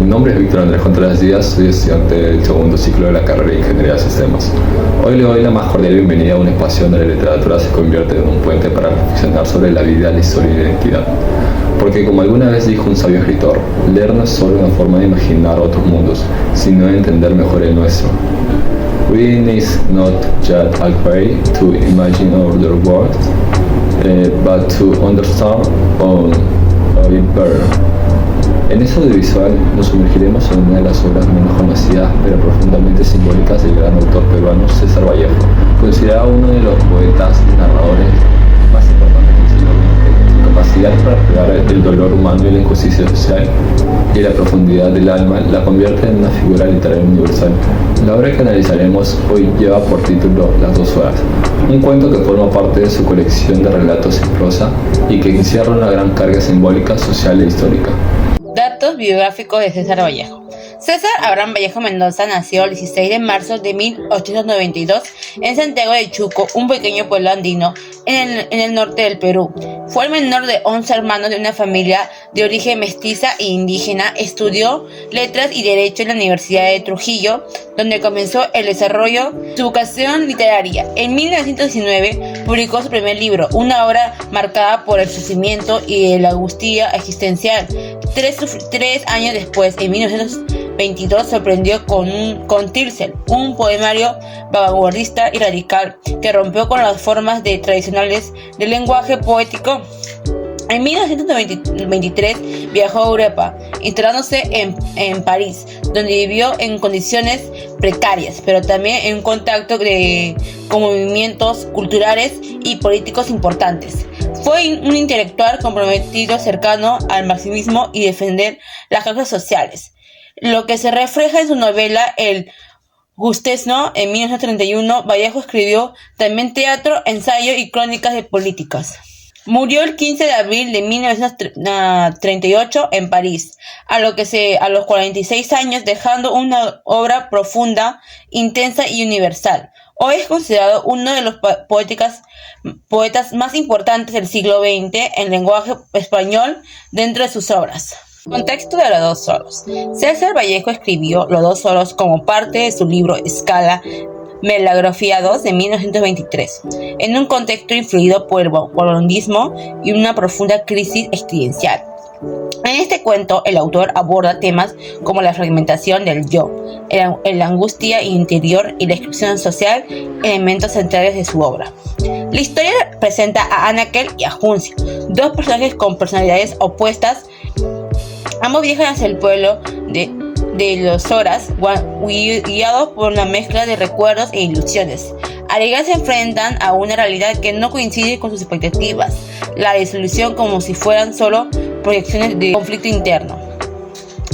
Mi nombre es Víctor Andrés Contreras Díaz, soy estudiante del segundo ciclo de la carrera de Ingeniería de Sistemas. Hoy le doy la más cordial bienvenida a un espacio donde la literatura se convierte en un puente para reflexionar sobre la vida, la historia y la identidad. Porque como alguna vez dijo un sabio escritor, leer no es solo una forma de imaginar otros mundos, sino de entender mejor el nuestro. Reading is not just a way to imagine other worlds, but to understand it better. En ese audiovisual nos sumergiremos en una de las obras menos conocidas pero profundamente simbólicas del gran autor peruano César Vallejo, considerado uno de los poetas y narradores más importantes del siglo XX. Su capacidad para explorar el dolor humano y la injusticia social y la profundidad del alma la convierte en una figura literaria universal. La obra que analizaremos hoy lleva por título Las dos horas, un cuento que forma parte de su colección de relatos en prosa y que encierra una gran carga simbólica, social e histórica. Datos biográficos de César Vallejo. César Abraham Vallejo Mendoza nació el 16 de marzo de 1892 en Santiago de Chuco, un pequeño pueblo andino en el norte del Perú. Fue el menor de 11 hermanos de una familia de origen mestiza e indígena. Estudió letras y derecho en la Universidad de Trujillo, donde comenzó el desarrollo de su vocación literaria. En 1919 publicó su primer libro, una obra marcada por el sufrimiento y la angustia existencial. Tres años después, en 1922, sorprendió con Tircel, un poemario vanguardista y radical que rompió con las formas tradicionales del lenguaje poético. En 1923 viajó a Europa, instalándose en París, donde vivió en condiciones precarias, pero también en contacto con movimientos culturales y políticos importantes. Fue un intelectual comprometido, cercano al marxismo y defender las causas sociales, lo que se refleja en su novela El Gustesno. En 1931 Vallejo escribió también teatro, ensayo y crónicas de políticas. Murió el 15 de abril de 1938 en París, a los 46 años, dejando una obra profunda, intensa y universal. Hoy es considerado uno de los poetas más importantes del siglo XX en lenguaje español dentro de sus obras. Contexto de Los dos solos. César Vallejo escribió Los dos solos como parte de su libro Escala Melagrofiados de 1923, en un contexto influido por el colonialismo y una profunda crisis existencial. En este cuento, el autor aborda temas como la fragmentación del yo, la angustia interior y la exclusión social, elementos centrales de su obra. La historia presenta a Anaquel y a Juncio, dos personajes con personalidades opuestas. Ambos viajan hacia el pueblo de los Horas, guiados por una mezcla de recuerdos e ilusiones. Al llegar se enfrentan a una realidad que no coincide con sus expectativas, la desilusión, como si fueran solo proyecciones de conflicto interno.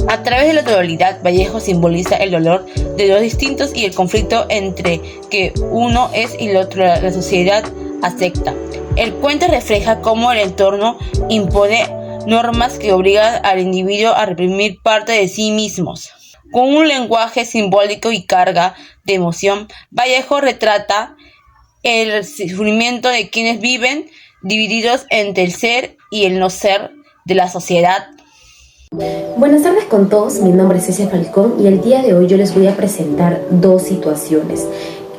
A través de la dualidad, Vallejo simboliza el dolor de los distintos y el conflicto entre que uno es y el otro la sociedad acepta. El cuento refleja cómo el entorno impone normas que obligan al individuo a reprimir parte de sí mismos. Con un lenguaje simbólico y carga de emoción, Vallejo retrata el sufrimiento de quienes viven divididos entre el ser y el no ser de la sociedad. Buenas tardes con todos, mi nombre es Cecia Falcón y el día de hoy yo les voy a presentar dos situaciones,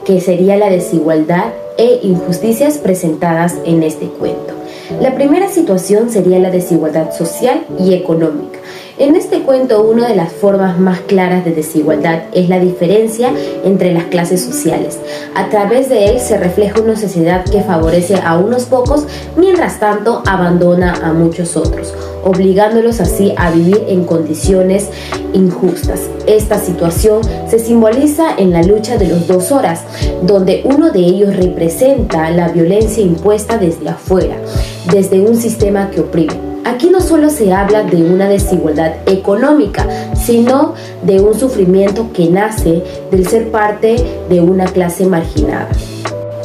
que sería la desigualdad e injusticias presentadas en este cuento. La primera situación sería la desigualdad social y económica. En este cuento, una de las formas más claras de desigualdad es la diferencia entre las clases sociales. A través de él se refleja una sociedad que favorece a unos pocos, mientras tanto abandona a muchos otros, obligándolos así a vivir en condiciones injustas. Esta situación se simboliza en la lucha de los dos Horas, donde uno de ellos representa la violencia impuesta desde afuera, desde un sistema que oprime. Aquí no solo se habla de una desigualdad económica, sino de un sufrimiento que nace del ser parte de una clase marginada.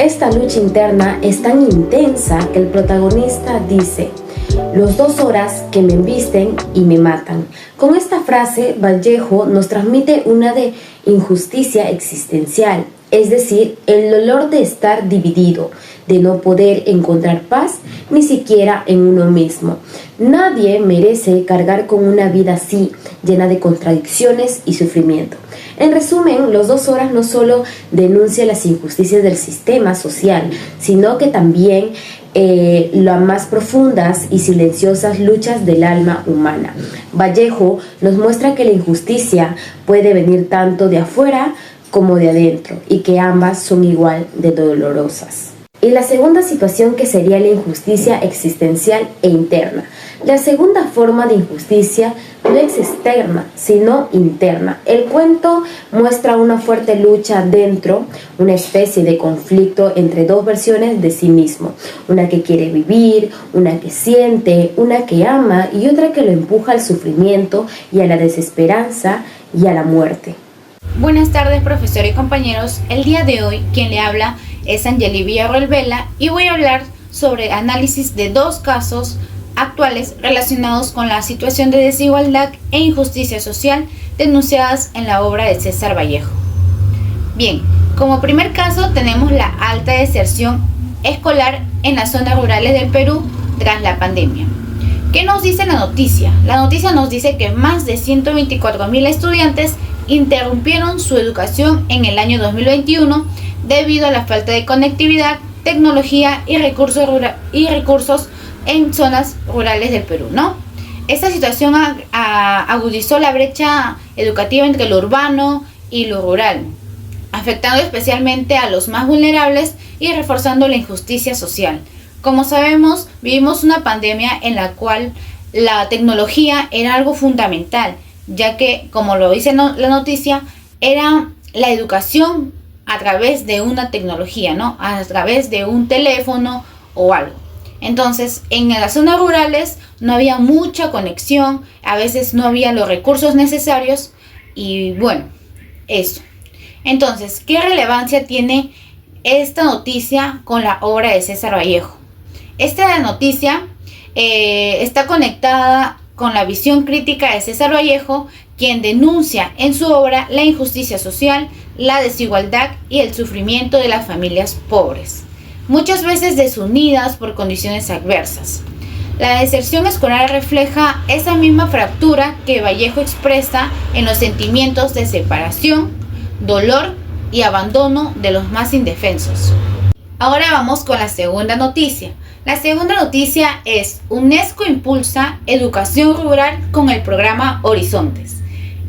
Esta lucha interna es tan intensa que el protagonista dice: los dos Horas que me embisten y me matan. Con esta frase, Vallejo nos transmite una de injusticia existencial, es decir, el dolor de estar dividido, de no poder encontrar paz ni siquiera en uno mismo. Nadie merece cargar con una vida así, llena de contradicciones y sufrimiento. En resumen, los 2 horas no solo denuncian las injusticias del sistema social, sino que también las más profundas y silenciosas luchas del alma humana. Vallejo nos muestra que la injusticia puede venir tanto de afuera como de adentro y que ambas son igual de dolorosas. Y la segunda situación, que sería la injusticia existencial e interna. La segunda forma de injusticia no es externa, sino interna. El cuento muestra una fuerte lucha dentro, una especie de conflicto entre 2 versiones de sí mismo. Una que quiere vivir, una que siente, una que ama y otra que lo empuja al sufrimiento y a la desesperanza y a la muerte. Buenas tardes, profesor y compañeros. El día de hoy quien le habla es Angeli Villarroel Vela y voy a hablar sobre análisis de 2 casos actuales relacionados con la situación de desigualdad e injusticia social denunciadas en la obra de César Vallejo. Bien, como primer caso tenemos la alta deserción escolar en las zonas rurales del Perú tras la pandemia. ¿Qué nos dice la noticia? La noticia nos dice que más de 124.000 estudiantes interrumpieron su educación en el año 2021 debido a la falta de conectividad, tecnología y recursos en zonas rurales del Perú, ¿no? Esta situación agudizó la brecha educativa entre lo urbano y lo rural, afectando especialmente a los más vulnerables y reforzando la injusticia social. Como sabemos, vivimos una pandemia en la cual la tecnología era algo fundamental, ya que, como lo dice la noticia, era la educación a través de una tecnología, ¿no? A través de un teléfono o algo. Entonces, en las zonas rurales no había mucha conexión, a veces no había los recursos necesarios y bueno, eso. Entonces, ¿qué relevancia tiene esta noticia con la obra de César Vallejo? Esta noticia está conectada con la visión crítica de César Vallejo, quien denuncia en su obra la injusticia social, la desigualdad y el sufrimiento de las familias pobres, muchas veces desunidas por condiciones adversas. La deserción escolar refleja esa misma fractura que Vallejo expresa en los sentimientos de separación, dolor y abandono de los más indefensos. Ahora vamos con la segunda noticia. La segunda noticia es: UNESCO impulsa educación rural con el programa Horizontes.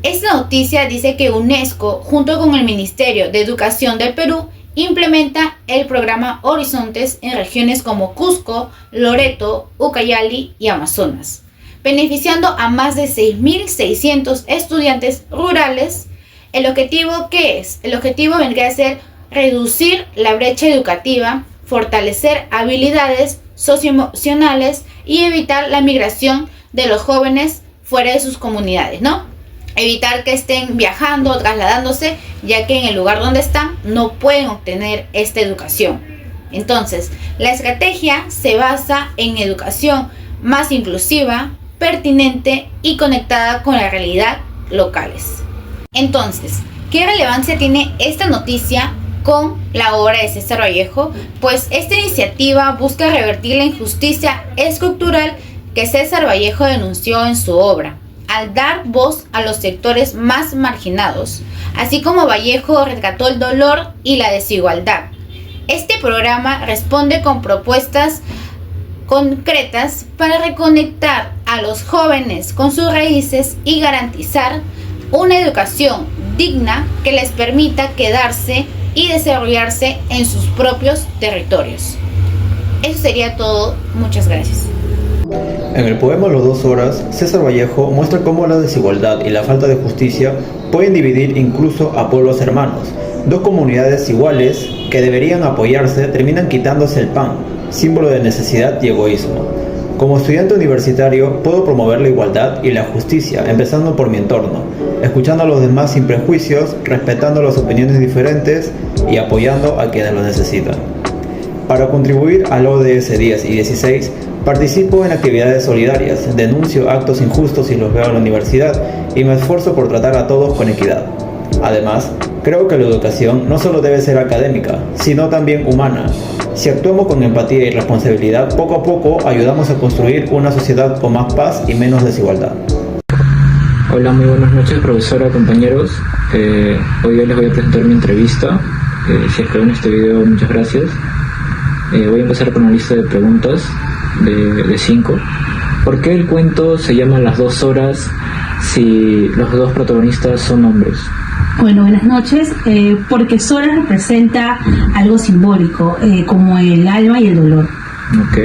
Esta noticia dice que UNESCO, junto con el Ministerio de Educación del Perú, implementa el programa Horizontes en regiones como Cusco, Loreto, Ucayali y Amazonas, beneficiando a más de 6.600 estudiantes rurales. ¿El objetivo qué es? El objetivo vendría a ser reducir la brecha educativa, fortalecer habilidades socioemocionales y evitar la migración de los jóvenes fuera de sus comunidades, ¿no? Evitar que estén viajando o trasladándose, ya que en el lugar donde están no pueden obtener esta educación. Entonces, la estrategia se basa en educación más inclusiva, pertinente y conectada con la realidad locales. Entonces, ¿qué relevancia tiene esta noticia con la obra de César Vallejo? Pues esta iniciativa busca revertir la injusticia estructural que César Vallejo denunció en su obra, al dar voz a los sectores más marginados, así como Vallejo retrató el dolor y la desigualdad. Este programa responde con propuestas concretas para reconectar a los jóvenes con sus raíces y garantizar una educación digna que les permita quedarse y desarrollarse en sus propios territorios. Eso sería todo. Muchas gracias. En el poema Los 2 horas, César Vallejo muestra cómo la desigualdad y la falta de justicia pueden dividir incluso a pueblos hermanos. 2 comunidades iguales que deberían apoyarse terminan quitándose el pan, símbolo de necesidad y egoísmo. Como estudiante universitario puedo promover la igualdad y la justicia, empezando por mi entorno, escuchando a los demás sin prejuicios, respetando las opiniones diferentes y apoyando a quienes lo necesitan. Para contribuir al ODS 10 y 16, participo en actividades solidarias, denuncio actos injustos si los veo en la universidad y me esfuerzo por tratar a todos con equidad. Además, Creo que la educación no solo debe ser académica, sino también humana. Si actuamos con empatía y responsabilidad, poco a poco ayudamos a construir una sociedad con más paz y menos desigualdad. Hola, muy buenas noches, profesora, compañeros. Hoy día les voy a presentar mi entrevista. Si es que ven este video, muchas gracias. Voy a empezar con una lista de preguntas de 5. ¿Por qué el cuento se llama Las 2 horas si los dos protagonistas son hombres? Bueno, buenas noches. Porque Soras representa algo simbólico, como el alma y el dolor. Ok.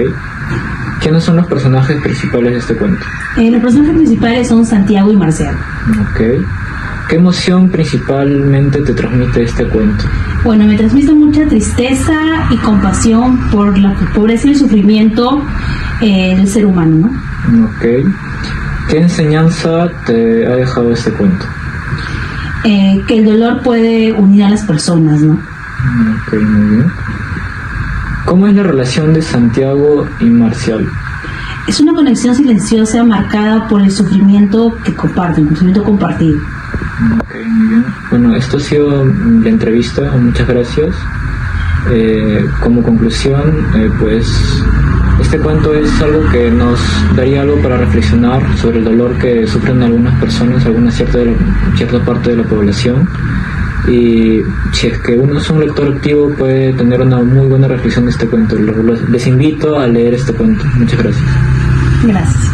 ¿Quiénes son los personajes principales de este cuento? Los personajes principales son Santiago y Marcial. Ok. ¿Qué emoción principalmente te transmite este cuento? Bueno, me transmite mucha tristeza y compasión por la pobreza y el sufrimiento del ser humano, ¿no? Ok. ¿Qué enseñanza te ha dejado este cuento? Que el dolor puede unir a las personas, ¿no? Ok, muy bien. ¿Cómo es la relación de Santiago y Marcial? Es una conexión silenciosa marcada por el sufrimiento que comparten, el sufrimiento compartido. Ok, muy bien. Bueno, esto ha sido la entrevista, muchas gracias. Como conclusión, pues este cuento es algo que nos daría algo para reflexionar sobre el dolor que sufren algunas personas, alguna cierta parte de la población. Y si es que uno es un lector activo, puede tener una muy buena reflexión de este cuento. Les invito a leer este cuento. Muchas gracias. Gracias.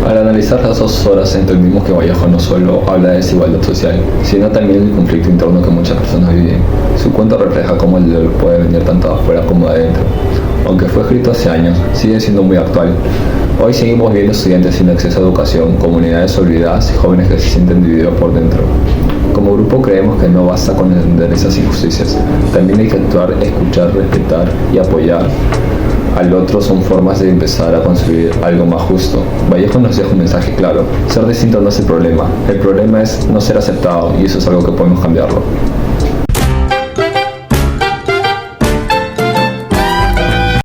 Al analizar Las 2 horas entendimos que Vallejo no solo habla de desigualdad social, sino también del conflicto interno que muchas personas viven. Su cuento refleja cómo el dolor puede venir tanto de afuera como de adentro. Aunque fue escrito hace años, sigue siendo muy actual. Hoy seguimos viendo estudiantes sin acceso a educación, comunidades olvidadas y jóvenes que se sienten divididos por dentro. Como grupo creemos que no basta con entender esas injusticias. También hay que actuar, escuchar, respetar y apoyar al otro son formas de empezar a construir algo más justo. Vallejo nos deja un mensaje claro: ser distinto no es el problema es no ser aceptado, y eso es algo que podemos cambiarlo.